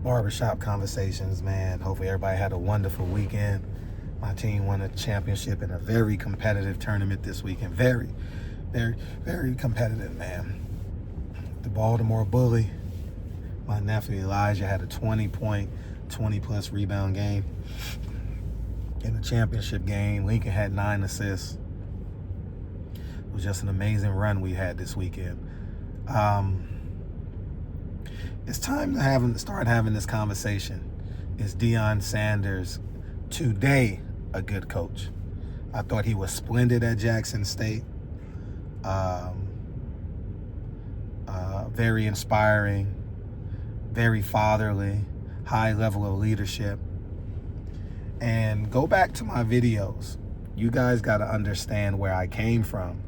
Barbershop Conversations, man. Hopefully everybody had a wonderful weekend. My team won a championship in a very competitive tournament this weekend. Very, very, very competitive, man. The Baltimore Bully, my nephew Elijah, had a 20-point, 20-plus rebound game. In the championship game, Lincoln had 9 assists. It was just an amazing run we had this weekend. It's time to start having this conversation. Is Deion Sanders today a good coach? I thought he was splendid at Jackson State. Very inspiring, very fatherly, high level of leadership. And go back to my videos. You guys got to understand where I came from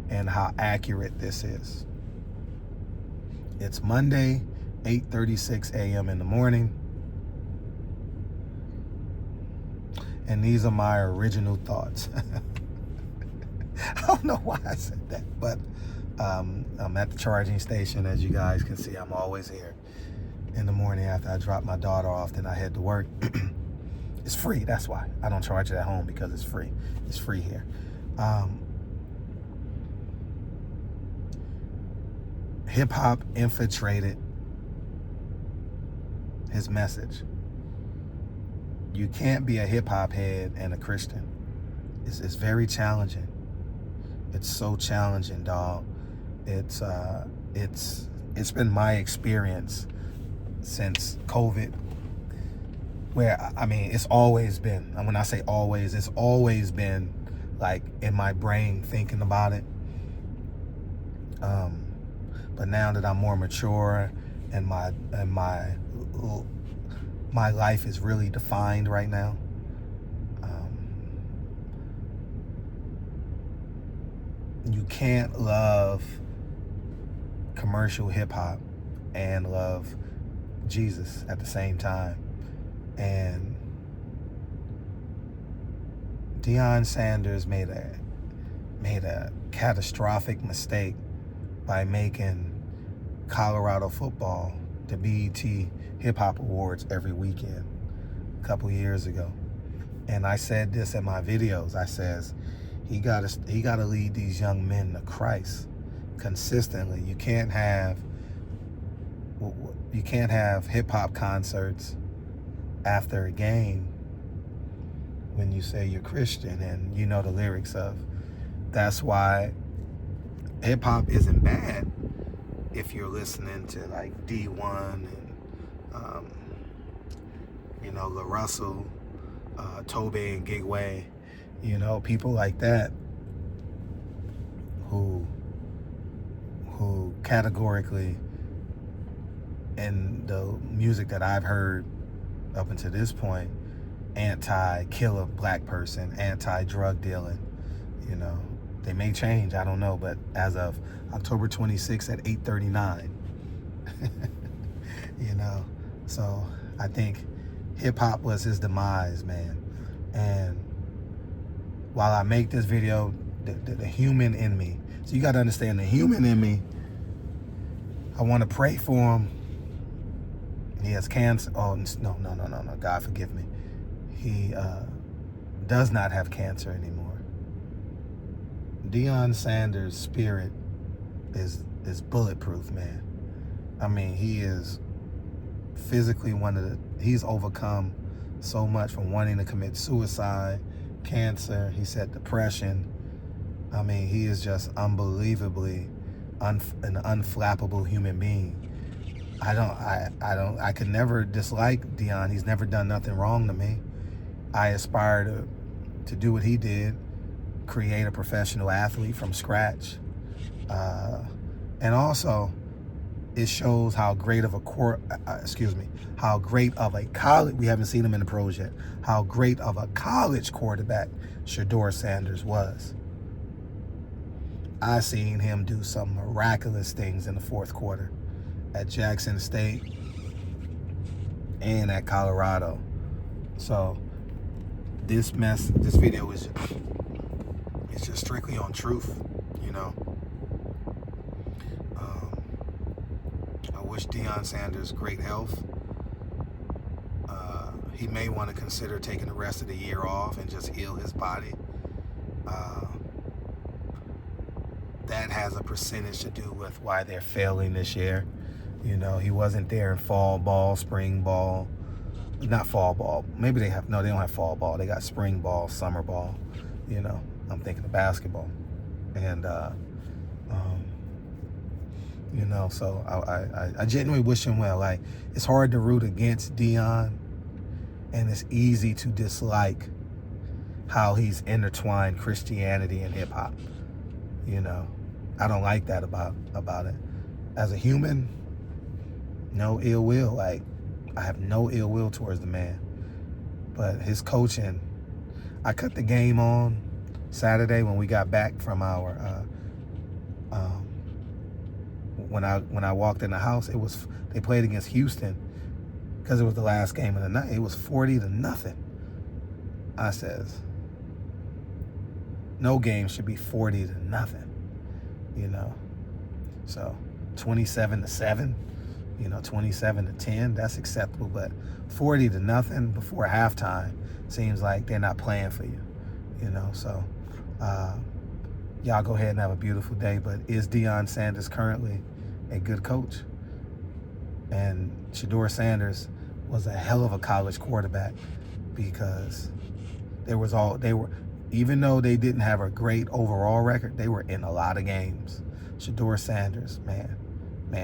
and how accurate this is. It's Monday, 8:36 a.m. in the morning. And these are my original thoughts. I don't know why I said that, but I'm at the charging station. As you guys can see, I'm always here in the morning after I drop my daughter off, then I head to work. It's free, that's why. I don't charge it at home, because it's free. It's free here. Hip-hop infiltrated his message. You can't be a hip-hop head and a Christian. It's very challenging. It's so challenging, dog. It's been my experience since COVID, where, I mean, it's always been, and when I say always, it's always been like in my brain thinking about it. But now that I'm more mature and my life is really defined right now, you can't love commercial hip hop and love Jesus at the same time. And Deion Sanders made a catastrophic mistake by making Colorado football the BET Hip Hop Awards every weekend a couple years ago. And I said this in my videos. I says he gotta lead these young men to Christ consistently. You can't have hip hop concerts after a game when you say you're Christian and you know the lyrics of. That's why hip hop isn't bad if you're listening to like D1 and La Russell, Tobe and Gigway, people like that who categorically, in the music that I've heard up until this point, anti-kill a black person, anti-drug dealing. They may change, I don't know, but as of October 26th at 8:39, so I think hip-hop was his demise, man. And while I make this video, the human in me, so you got to understand the human in me, I want to pray for him. He has cancer. Oh, no, God forgive me. He does not have cancer anymore. Deion Sanders' spirit is bulletproof, man. I mean, he is physically he's overcome so much, from wanting to commit suicide, cancer, he said depression. I mean, he is just unbelievably an unflappable human being. I could never dislike Deion. He's never done nothing wrong to me. I aspire to do what he did, create a professional athlete from scratch. And also, it shows how great of a college, we haven't seen him in the pros yet, how great of a college quarterback Shedeur Sanders was. I seen him do some miraculous things in the fourth quarter at Jackson State and at Colorado. So this video is just strictly on truth, I wish Deion Sanders great health. he may want to consider taking the rest of the year off and just heal his body. That has a percentage to do with why they're failing this year. You know, he wasn't there in fall ball, spring ball. Not fall ball. Maybe they don't have fall ball. They got spring ball, summer ball. You know, I'm thinking of basketball. And, you know, so I genuinely wish him well. Like, it's hard to root against Deion, and it's easy to dislike how he's intertwined Christianity and hip hop. You know, I don't like that about it. As a human, no ill will. Like, I have no ill will towards the man. But his coaching, I cut the game on Saturday when we got back from our when I walked in the house. They played against Houston because it was the last game of the night. It was 40-0. I says, no game should be 40-0. You know, so 27-7. You know, 27-10. That's acceptable, but 40-0 before halftime seems like they're not playing for you. You know, so y'all go ahead and have a beautiful day. But is Deion Sanders currently a good coach? And Shedeur Sanders was a hell of a college quarterback, because even though they didn't have a great overall record, they were in a lot of games. Shedeur Sanders, man,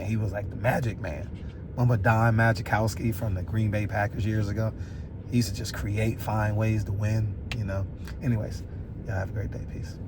he was like the Magic Man. Remember Don Majkowski from the Green Bay Packers years ago? He used to just find ways to win, you know. Anyways, y'all have a great day. Peace.